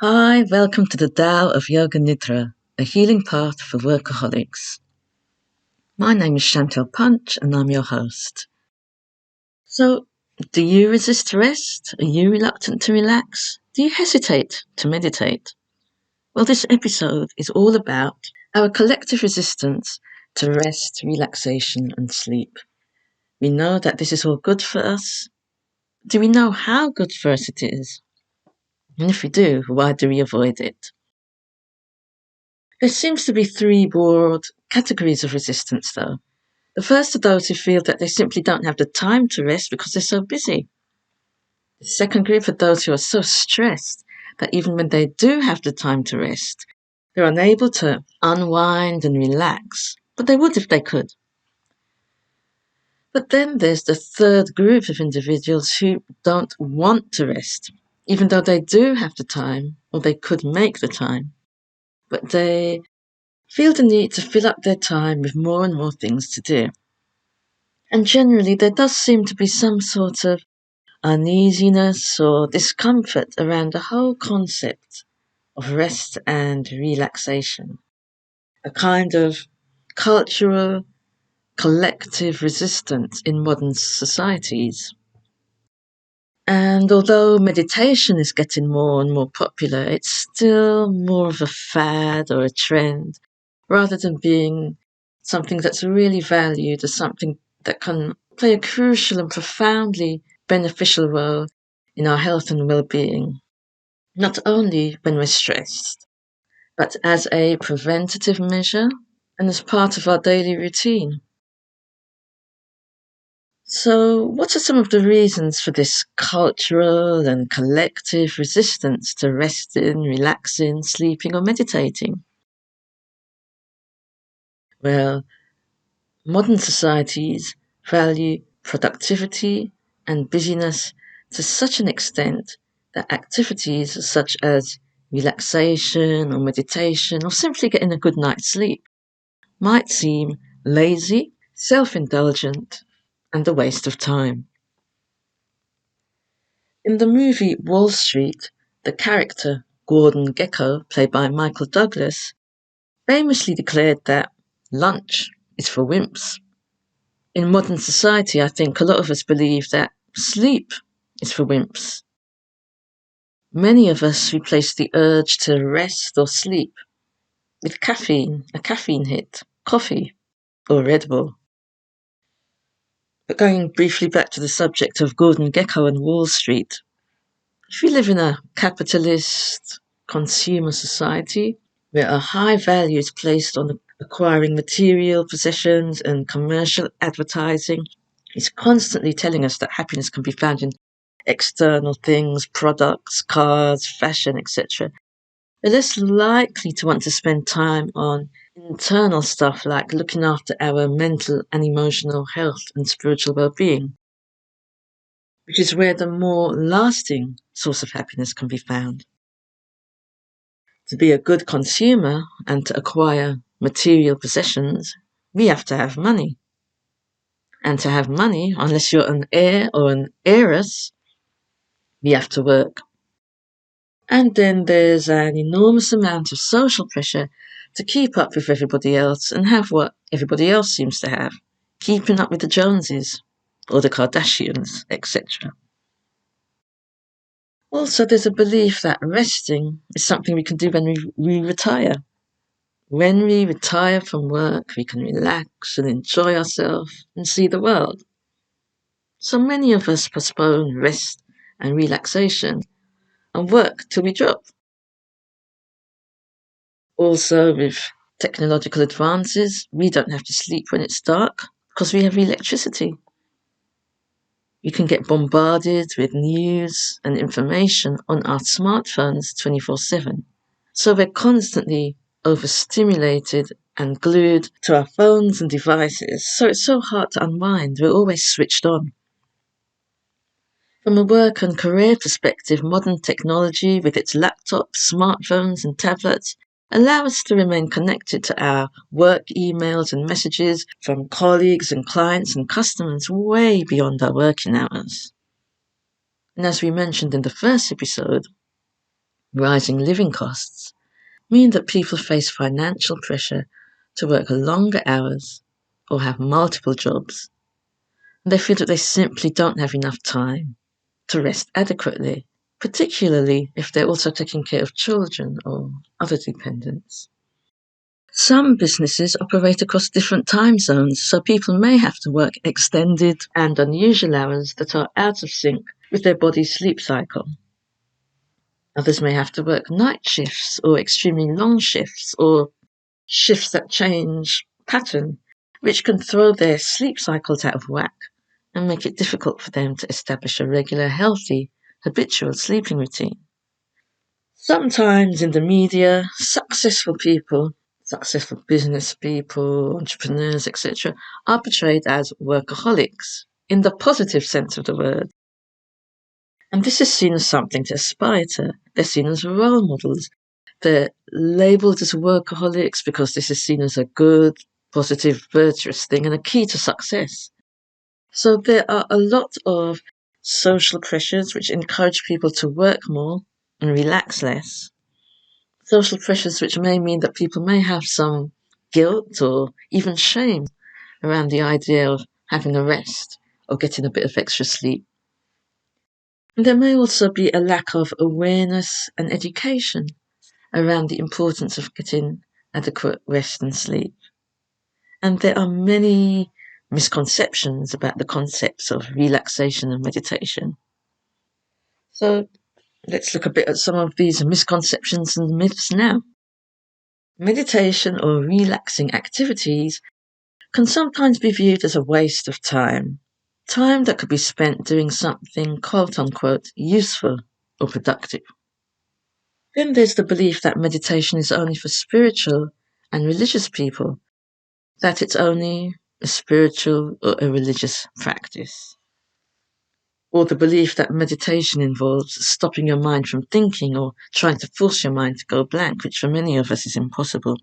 Hi, welcome to the Tao of Yoga Nidra, a healing path for workaholics. My name is Chantel Punch and I'm your host. So, do you resist rest? Are you reluctant to relax? Do you hesitate to meditate? Well, this episode is all about our collective resistance to rest, relaxation and sleep. We know that this is all good for us. Do we know how good for us it is? And if we do, why do we avoid it? There seems to be three broad categories of resistance, though. The first are those who feel that they simply don't have the time to rest because they're so busy. The second group are those who are so stressed that even when they do have the time to rest, they're unable to unwind and relax, but they would if they could. But then there's the third group of individuals who don't want to rest, even though they do have the time or they could make the time, but they feel the need to fill up their time with more and more things to do. And generally, there does seem to be some sort of uneasiness or discomfort around the whole concept of rest and relaxation. A kind of cultural, collective resistance in modern societies. And although meditation is getting more and more popular, it's still more of a fad or a trend rather than being something that's really valued as something that can play a crucial and profoundly beneficial role in our health and well-being, not only when we're stressed, but as a preventative measure and as part of our daily routine. So, what are some of the reasons for this cultural and collective resistance to resting, relaxing, sleeping, or meditating? Well, modern societies value productivity and busyness to such an extent that activities such as relaxation or meditation or simply getting a good night's sleep might seem lazy, self-indulgent, and a waste of time. In the movie Wall Street, the character Gordon Gekko, played by Michael Douglas, famously declared that lunch is for wimps. In modern society, I think a lot of us believe that sleep is for wimps. Many of us replace the urge to rest or sleep with caffeine, a caffeine hit, coffee, or Red Bull. But going briefly back to the subject of Gordon Gekko and Wall Street, if we live in a capitalist consumer society where a high value is placed on acquiring material possessions and commercial advertising is constantly telling us that happiness can be found in external things, products, cars, fashion, etc., we're less likely to want to spend time on internal stuff like looking after our mental and emotional health and spiritual well-being, which is where the more lasting source of happiness can be found. To be a good consumer and to acquire material possessions, we have to have money. And to have money, unless you're an heir or an heiress, we have to work. And then there's an enormous amount of social pressure to keep up with everybody else and have what everybody else seems to have, keeping up with the Joneses or the Kardashians, etc. Also, there's a belief that resting is something we can do when we retire. When we retire from work, we can relax and enjoy ourselves and see the world. So many of us postpone rest and relaxation and work till we drop. Also, with technological advances, we don't have to sleep when it's dark because we have electricity. We can get bombarded with news and information on our smartphones 24/7. So we're constantly overstimulated and glued to our phones and devices, so it's so hard to unwind. We're always switched on. From a work and career perspective, modern technology with its laptops, smartphones and tablets allow us to remain connected to our work emails and messages from colleagues and clients and customers way beyond our working hours. And as we mentioned in the first episode, rising living costs mean that people face financial pressure to work longer hours or have multiple jobs. They feel that they simply don't have enough time to rest adequately, particularly if they're also taking care of children or other dependents. Some businesses operate across different time zones, so people may have to work extended and unusual hours that are out of sync with their body's sleep cycle. Others may have to work night shifts or extremely long shifts or shifts that change pattern, which can throw their sleep cycles out of whack and make it difficult for them to establish a regular, healthy, habitual sleeping routine. Sometimes in the media, successful business people, entrepreneurs, etc., are portrayed as workaholics in the positive sense of the word. And this is seen as something to aspire to. They're seen as role models. They're labelled as workaholics because this is seen as a good, positive, virtuous thing and a key to success. So there are a lot of social pressures which encourage people to work more and relax less. Social pressures which may mean that people may have some guilt or even shame around the idea of having a rest or getting a bit of extra sleep. And there may also be a lack of awareness and education around the importance of getting adequate rest and sleep. And there are many misconceptions about the concepts of relaxation and meditation. So let's look a bit at some of these misconceptions and myths now. Meditation or relaxing activities can sometimes be viewed as a waste of time that could be spent doing something quote-unquote useful or productive. Then there's the belief that meditation is only for spiritual and religious people, that it's only a spiritual or a religious practice. Or the belief that meditation involves stopping your mind from thinking or trying to force your mind to go blank, which for many of us is impossible.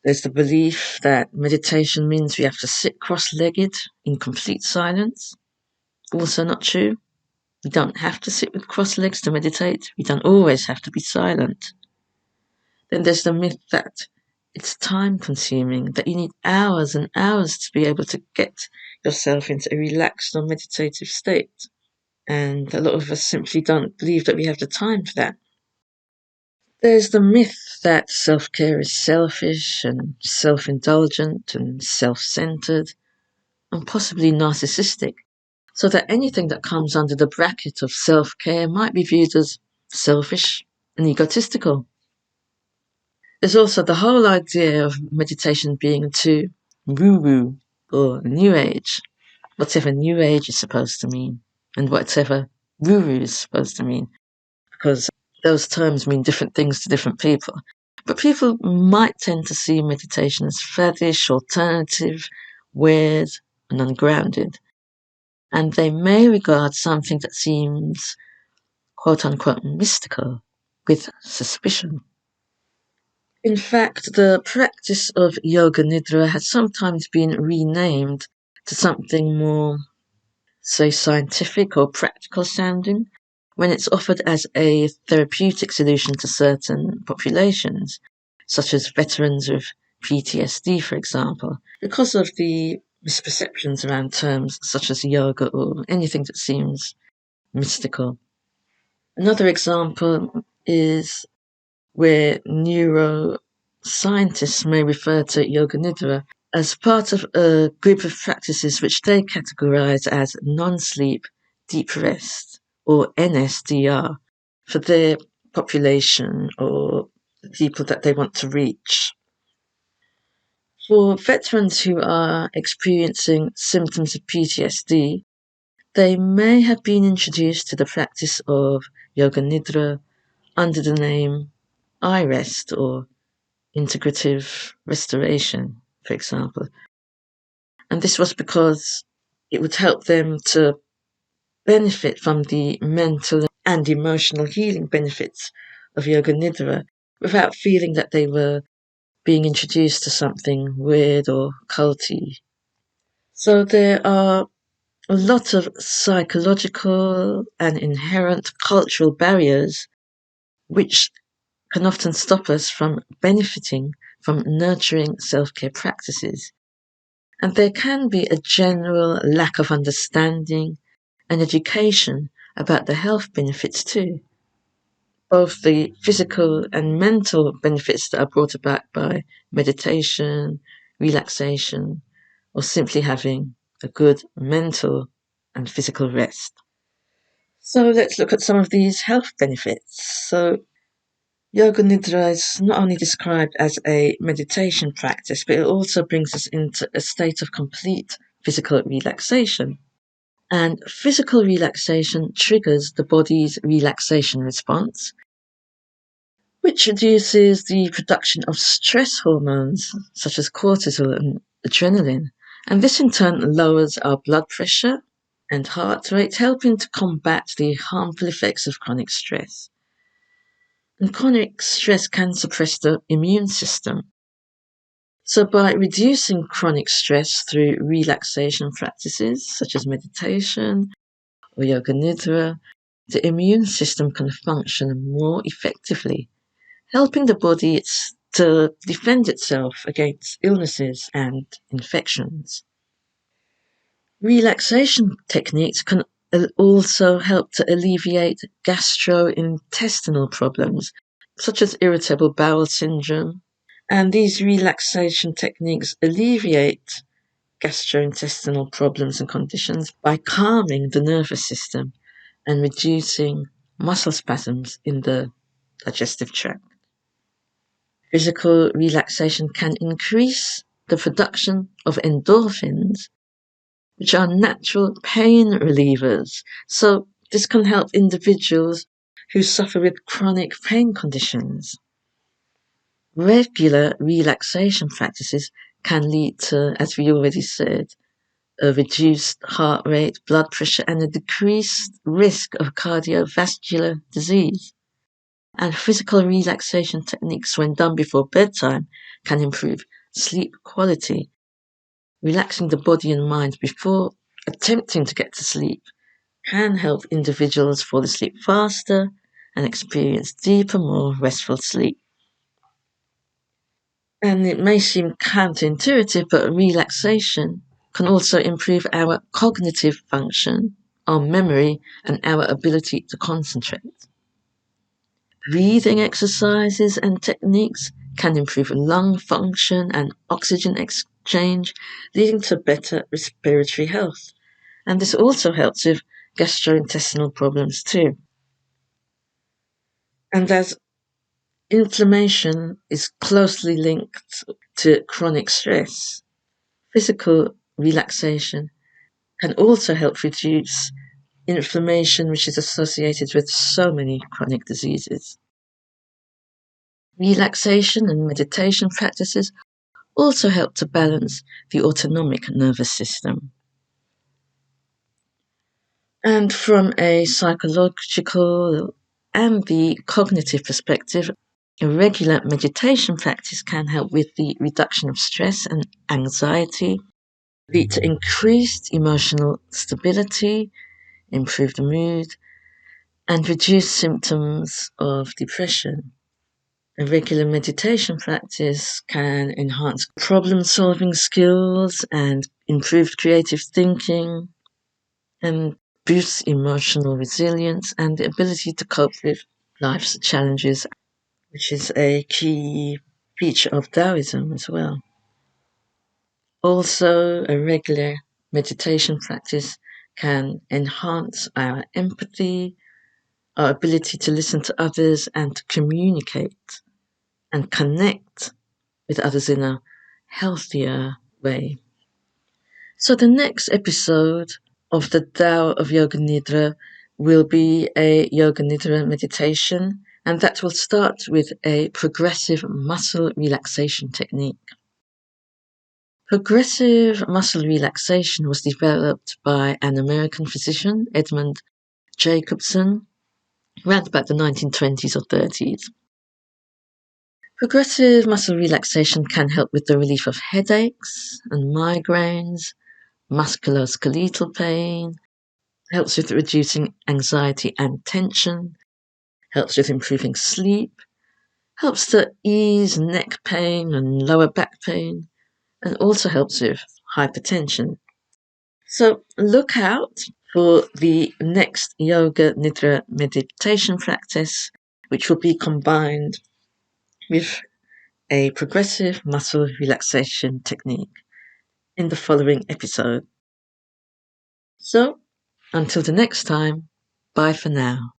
There's the belief that meditation means we have to sit cross-legged in complete silence. Also not true. You don't have to sit with crossed legs to meditate. You don't always have to be silent. Then there's the myth that it's time-consuming, that you need hours and hours to be able to get yourself into a relaxed or meditative state. And a lot of us simply don't believe that we have the time for that. There's the myth that self-care is selfish and self-indulgent and self-centered and possibly narcissistic, so that anything that comes under the bracket of self-care might be viewed as selfish and egotistical. There's also the whole idea of meditation being too woo-woo or new age, whatever new age is supposed to mean, and whatever woo-woo is supposed to mean, because those terms mean different things to different people. But people might tend to see meditation as faddish, alternative, weird, and ungrounded. And they may regard something that seems quote-unquote mystical with suspicion. In fact, the practice of Yoga Nidra has sometimes been renamed to something more, say, scientific or practical sounding, when it's offered as a therapeutic solution to certain populations, such as veterans with PTSD, for example, because of the misperceptions around terms such as yoga or anything that seems mystical. Another example is where neuroscientists may refer to Yoga Nidra as part of a group of practices which they categorize as non-sleep deep rest, or NSDR, for their population or the people that they want to reach. For veterans who are experiencing symptoms of PTSD, they may have been introduced to the practice of Yoga Nidra under the name I-Rest or integrative restoration, for example. And this was because it would help them to benefit from the mental and emotional healing benefits of Yoga Nidra without feeling that they were being introduced to something weird or culty. So there are a lot of psychological and inherent cultural barriers which can often stop us from benefiting from nurturing self-care practices. And there can be a general lack of understanding and education about the health benefits too, both the physical and mental benefits that are brought about by meditation, relaxation, or simply having a good mental and physical rest. So let's look at some of these health benefits. So Yoga Nidra is not only described as a meditation practice, but it also brings us into a state of complete physical relaxation. And physical relaxation triggers the body's relaxation response, which reduces the production of stress hormones such as cortisol and adrenaline. And this in turn lowers our blood pressure and heart rate, helping to combat the harmful effects of chronic stress. And chronic stress can suppress the immune system. So by reducing chronic stress through relaxation practices such as meditation or yoga nidra, the immune system can function more effectively, helping the body to defend itself against illnesses and infections. Relaxation techniques can also help to alleviate gastrointestinal problems, such as irritable bowel syndrome. And these relaxation techniques alleviate gastrointestinal problems and conditions by calming the nervous system and reducing muscle spasms in the digestive tract. Physical relaxation can increase the production of endorphins, which are natural pain relievers. So this can help individuals who suffer with chronic pain conditions. Regular relaxation practices can lead to, as we already said, a reduced heart rate, blood pressure, and a decreased risk of cardiovascular disease. And physical relaxation techniques, when done before bedtime, can improve sleep quality. Relaxing the body and mind before attempting to get to sleep can help individuals fall asleep faster and experience deeper, more restful sleep. And it may seem counterintuitive, but relaxation can also improve our cognitive function, our memory, and our ability to concentrate. Breathing exercises and techniques can improve lung function and oxygen exchange, leading to better respiratory health. And this also helps with gastrointestinal problems too. And as inflammation is closely linked to chronic stress, physical relaxation can also help reduce inflammation, which is associated with so many chronic diseases. Relaxation and meditation practices also help to balance the autonomic nervous system. And from a psychological and the cognitive perspective, a regular meditation practice can help with the reduction of stress and anxiety, lead to increased emotional stability, improve the mood, and reduce symptoms of depression. A regular meditation practice can enhance problem-solving skills and improve creative thinking and boost emotional resilience and the ability to cope with life's challenges, which is a key feature of Taoism as well. Also, a regular meditation practice can enhance our empathy, our ability to listen to others and to communicate and connect with others in a healthier way. So the next episode of the Tao of Yoga Nidra will be a Yoga Nidra meditation, and that will start with a progressive muscle relaxation technique. Progressive muscle relaxation was developed by an American physician, Edmund Jacobson, around about the 1920s or 30s. Progressive muscle relaxation can help with the relief of headaches and migraines, musculoskeletal pain, helps with reducing anxiety and tension, helps with improving sleep, helps to ease neck pain and lower back pain, and also helps with hypertension. So look out for the next Yoga Nidra meditation practice, which will be combined with a progressive muscle relaxation technique in the following episode. So, until the next time, bye for now.